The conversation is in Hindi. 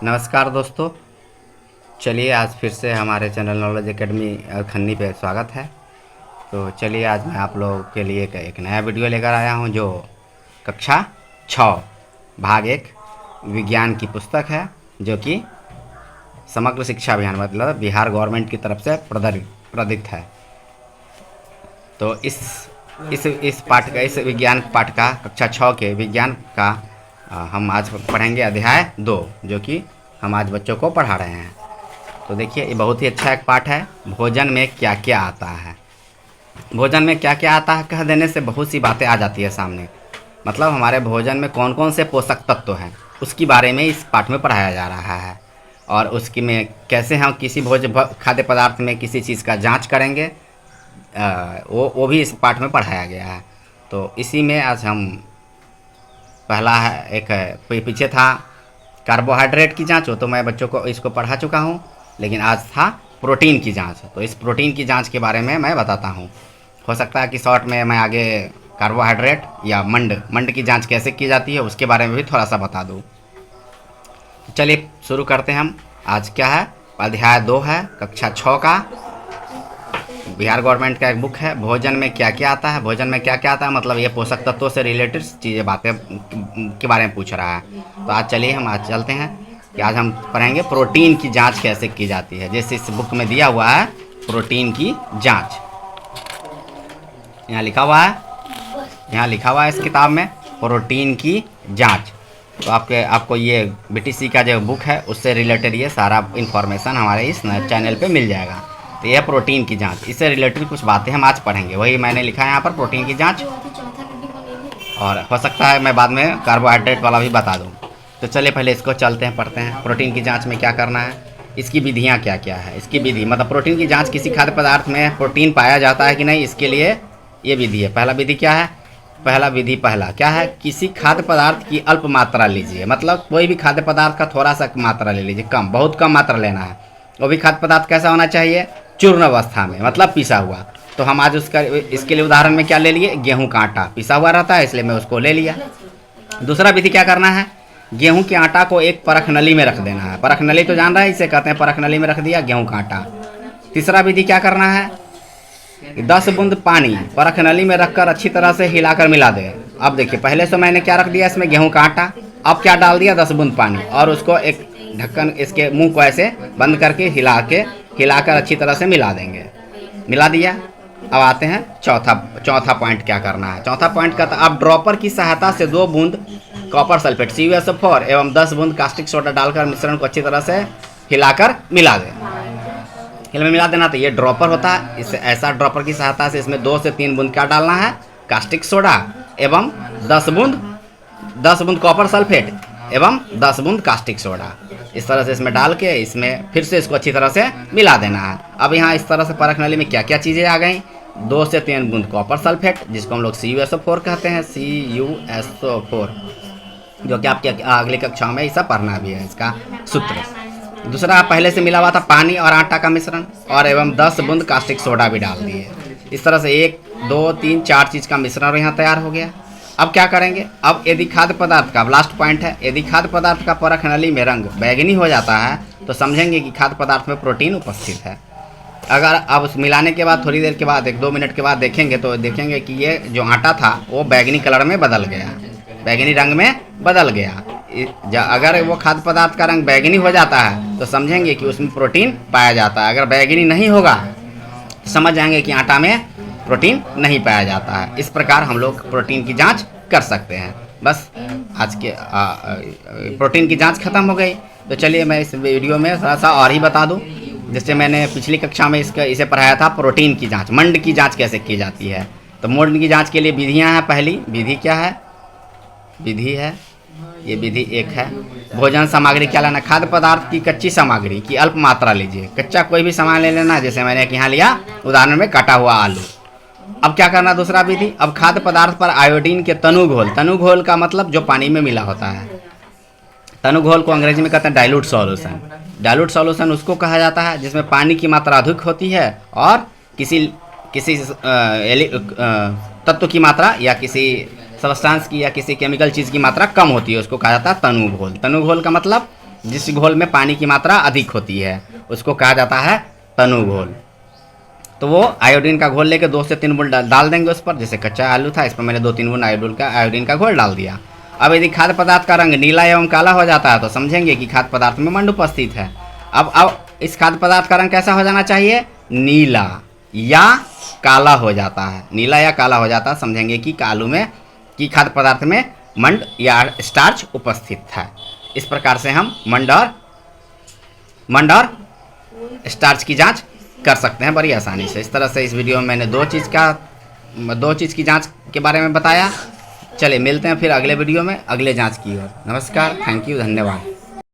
नमस्कार दोस्तों। चलिए आज फिर से हमारे चैनल नॉलेज एकेडमी खन्नी पे स्वागत है। तो चलिए आज मैं आप लोगों के लिए एक नया वीडियो लेकर आया हूं जो कक्षा 6 भाग 1 विज्ञान की पुस्तक है, जो कि समग्र शिक्षा अभियान मतलब बिहार गवर्नमेंट की तरफ से प्रदत्त है। तो इस पाठ का, इस विज्ञान पाठ का कक्षा 6 के विज्ञान का हम आज पढ़ेंगे अध्याय 2, जो कि हम आज बच्चों को पढ़ा रहे हैं। तो देखिए, ये बहुत ही अच्छा एक पाठ है। भोजन में क्या क्या आता है। भोजन में क्या क्या आता है कह देने से बहुत सी बातें आ जाती है सामने। मतलब हमारे भोजन में कौन कौन से पोषक तत्व हैं उसके बारे में इस पाठ में पढ़ाया जा रहा है, और उसकी में कैसे हम किसी खाद्य पदार्थ में किसी चीज़ का जांच करेंगे, वो भी इस पाठ में पढ़ाया गया है। तो इसी में आज हम पहला है, एक पीछे था कार्बोहाइड्रेट की जांच, हो तो मैं बच्चों को इसको पढ़ा चुका हूँ, लेकिन आज था प्रोटीन की जांच। तो इस प्रोटीन की जांच के बारे में मैं बताता हूँ। हो सकता है कि शॉर्ट में मैं आगे कार्बोहाइड्रेट या मंड की जांच कैसे की जाती है उसके बारे में भी थोड़ा सा बता दूँ। चलिए शुरू करते हैं हम। आज क्या है, अध्याय 2 है, कक्षा 6 का, बिहार गवर्नमेंट का एक बुक है। भोजन में क्या क्या आता है। भोजन में क्या क्या आता है मतलब ये पोषक तत्वों से रिलेटेड चीज़ें, बातें के बारे में पूछ रहा है। तो आज चलिए हम आज चलते हैं कि आज हम पढ़ेंगे प्रोटीन की जांच कैसे की जाती है। जैसे इस बुक में दिया हुआ है प्रोटीन की जांच, यहाँ लिखा हुआ है इस किताब में प्रोटीन की जांच। तो आपको ये बीटीसी का जो बुक है उससे रिलेटेड ये सारा इन्फॉर्मेशन हमारे इस चैनल पे मिल जाएगा। तो यह प्रोटीन की जांच, इससे रिलेटेड कुछ बातें हम आज पढ़ेंगे। वही मैंने लिखा है यहाँ पर, प्रोटीन की जांच, और हो सकता है मैं बाद में कार्बोहाइड्रेट वाला भी बता दूँ। तो चलिए पहले इसको चलते हैं, पढ़ते हैं। प्रोटीन की जांच में क्या करना है, इसकी विधियाँ क्या क्या है। इसकी विधि मतलब प्रोटीन की जांच, किसी खाद्य पदार्थ में प्रोटीन पाया जाता है कि नहीं, इसके लिए ये विधि है। पहला विधि क्या है, पहला क्या है, किसी खाद्य पदार्थ की अल्प मात्रा लीजिए। मतलब कोई भी खाद्य पदार्थ का थोड़ा सा मात्रा ले लीजिए, बहुत कम मात्रा लेना है। वो भी खाद्य पदार्थ कैसा होना चाहिए, चूर्ण अवस्था में, मतलब पिसा हुआ। तो हम आज इसके लिए उदाहरण में क्या ले लिए, गेहूं का आटा पिसा हुआ रहता है, इसलिए मैं उसको ले लिया। दूसरा विधि क्या करना है, गेहूं के आटा को एक परख नली में रख देना है। परख नली तो जान रहा है, इसे कहते हैं परख नली में रख दिया गेहूं का आटा। तीसरा विधि क्या करना है, 10 बूंद पानी परख नली में रखकर अच्छी तरह से हिलाकर मिला दे। अब देखिए, पहले से मैंने क्या रख दिया इसमें, गेहूं का आटा। अब क्या डाल दिया, 10 बूंद पानी, और उसको एक ढक्कन, इसके मुंह को ऐसे बंद करके हिलाकर अच्छी तरह से मिला देंगे। मिला दिया। अब आते हैं चौथा पॉइंट क्या करना है। चौथा पॉइंट का, अब ड्रॉपर की सहायता से 2 बूंद कॉपर सल्फेट CuSO4 एवं 10 बूंद कास्टिक सोडा डालकर मिश्रण को अच्छी तरह से हिलाकर मिला दें। मिला देना। तो ये ड्रॉपर होता है, इस ऐसा ड्रॉपर की सहायता से इसमें 2 से 3 बूंद क्या डालना है, कास्टिक सोडा एवं 10 बूंद कॉपर सल्फेट एवं 10 बूंद कास्टिक सोडा, इस तरह से इसमें डाल के इसमें फिर से इसको अच्छी तरह से मिला देना है। अब यहाँ इस तरह से परख नली में क्या क्या चीज़ें आ गई, 2 से 3 बूंद कॉपर सल्फेट, जिसको हम लोग CuSO4 कहते हैं, CuSO4, जो कि आपके अगली कक्षाओं में ऐसा पढ़ना भी है, इसका सूत्र। दूसरा, पहले से मिला हुआ था पानी और आटा का मिश्रण, और एवं 10 बूंद कास्टिक सोडा भी डाल दिए। इस तरह से 1 2 3 4 चीज़ का मिश्रण यहाँ तैयार हो गया। अब क्या करेंगे, अब यदि खाद्य पदार्थ का, लास्ट पॉइंट है, यदि खाद्य पदार्थ का परख नली में रंग बैंगनी हो जाता है तो समझेंगे कि खाद्य पदार्थ में प्रोटीन उपस्थित है। अगर अब उस मिलाने के बाद थोड़ी देर के बाद 1-2 मिनट के बाद देखेंगे तो देखेंगे कि ये जो आटा था वो बैंगनी कलर में बदल गया, बैंगनी रंग में बदल गया। अगर वो खाद्य पदार्थ का रंग बैंगनी हो जाता है तो समझेंगे कि उसमें प्रोटीन पाया जाता है। अगर बैंगनी नहीं होगा तो समझ जाएंगे कि आटा में प्रोटीन नहीं पाया जाता है। इस प्रकार हम लोग प्रोटीन की जांच कर सकते हैं। बस आज के प्रोटीन की जांच खत्म हो गई। तो चलिए मैं इस वीडियो में थोड़ा सा और ही बता दूं। जैसे मैंने पिछली कक्षा में इसे पढ़ाया था, प्रोटीन की जांच, मंड की जांच कैसे की जाती है। तो मंड की जांच के लिए विधियां हैं। पहली विधि क्या है, विधि है ये, विधि 1 है, भोजन सामग्री क्या लेना, खाद्य पदार्थ की कच्ची सामग्री की अल्प मात्रा लीजिए। कच्चा कोई भी सामान ले लेना, जैसे मैंने यहाँ लिया उदाहरण में कटा हुआ आलू। अब क्या करना, दूसरा विधि, अब खाद्य पदार्थ पर आयोडीन के तनु घोल का मतलब जो पानी में मिला होता है। तनु घोल को अंग्रेजी में कहते हैं डाइल्यूट सॉल्यूशन। डाइल्यूट सॉल्यूशन उसको कहा जाता है जिसमें पानी की मात्रा अधिक होती है और किसी तत्व की मात्रा या किसी सब्सटेंस की या किसी केमिकल चीज़ की मात्रा कम होती है, उसको कहा जाता है तनु घोल। तनु घोल का मतलब जिस घोल में पानी की मात्रा अधिक होती है उसको कहा जाता है तनु घोल। तो वो आयोडीन का घोल लेके 2 से 3 बूंद डाल देंगे उस पर। जैसे कच्चा आलू था, इस पर मैंने 2-3 बूंद आयोडीन का घोल डाल दिया। अब यदि खाद्य पदार्थ का रंग नीला एवं काला हो जाता है तो समझेंगे कि खाद्य पदार्थ में मंड उपस्थित है। अब इस खाद्य पदार्थ का रंग कैसा हो जाना चाहिए? नीला या काला हो जाता है। नीला या काला हो जाता है, समझेंगे कि आलू में कि खाद्य पदार्थ में मंड या स्टार्च उपस्थित है। इस प्रकार से हम मंड और स्टार्च की जांच कर सकते हैं बड़ी आसानी से। इस तरह से इस वीडियो में मैंने दो चीज़ की जांच के बारे में बताया। चलिए मिलते हैं फिर अगले वीडियो में अगले जांच की ओर। नमस्कार, थैंक यू, धन्यवाद।